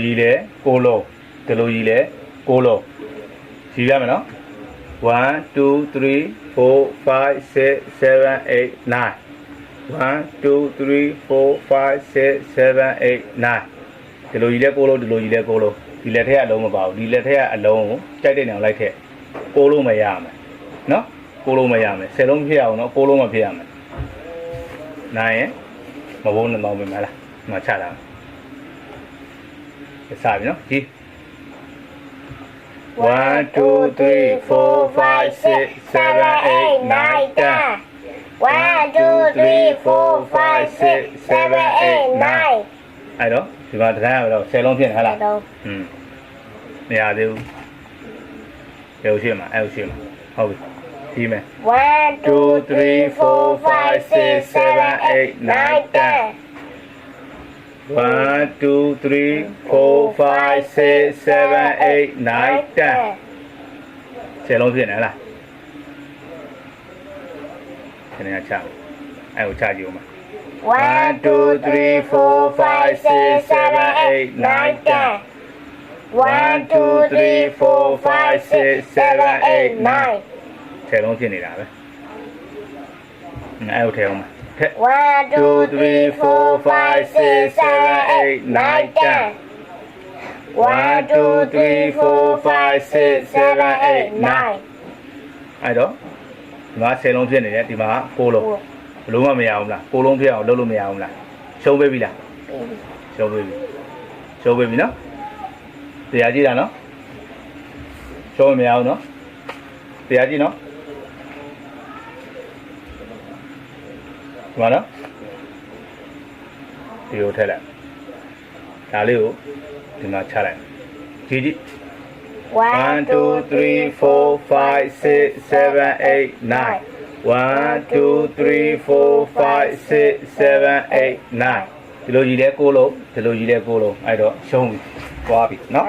ကြီးလဲကိုလုံးဒီလိုကြီးလဲကိုလုံးကြည့်ရမယ်နော်1 2 3 4 5 6 7 8 9 1 2 3 4 5 6 7 8 9ဒီလိုကြီးလဲကိုလုံးဒီလိုကြီးလဲကိုလုံးဒီလက်ထက်အလုံးမပါဘူးဒီလက်ထက်အလုံးကိုကြိုက်တဲ့နေအောင်လိုက်ထက်ကိုလုံးမရမယ်နော်ကိုလုံးမရမယ်10လုံးဖြစ်အောင်နော်ကိုလုံးမဖြစ်ရမယ်နိုင်ရင်မဘုံနဲ့တော့ပြင်မလားမချတာစားပြီနော်ကြည့်1 2 3 4 5 6 7 8 9 10 1 2 3 4 5 6 7 8 9အဲ့တော့ဒီမှာတရားရတော့10လုံးဖြစ်နေဟလားမရသေးဘူးရုပ်ရှိမှာအဲ့ရှိမှာဟုတ်ပြီပြီးမယ်1 2 3 4 5 6 7 8 9 10 1 2 3 4 5 6 7 8 9 10 10လုံးဖြစ်နေဟလားခဏချအဲ့ကိုချကြည့်ဦးမှာ1 2 3 4 5 6 7 8 9 10 1 2 3 4 5 6 7 8 9 10လုံးဖြစ်နေတာပဲအဲ့ကိုထဲအောင်မှာ1 2 3 4 5 6 7 8 9 10 1 2 3 4 5 6 7 8 9အဲ့တော့ဒီမှာ10လုံးဖြစ်နေတယ်ဒီမှာ9လုံးဘလုံးမမရအောင်လား9လုံးဖြစ်အောင်လုပ်လို့မရအောင်လားရှုံးပေးပြီလားရှုံးပေးပြီနော်တရားကြည့်တာနော်ရှုံးမရအောင်နော်တရားကြည့်နော်ဒီမှာနော်ဒီကိုထည့်လိုက်ဒါလေးကိုဒီမှာချလိုက်ကြည့်ကြည့်1 2 3 4 5 6 7 8 9 1 2 3 4 5 6 7 8 9ဒီလိုကြီးလဲ9လုံးဒီလိုကြီးလဲ9လုံးအဲ့တော့ရှုံးပြီသွားပြီเนาะ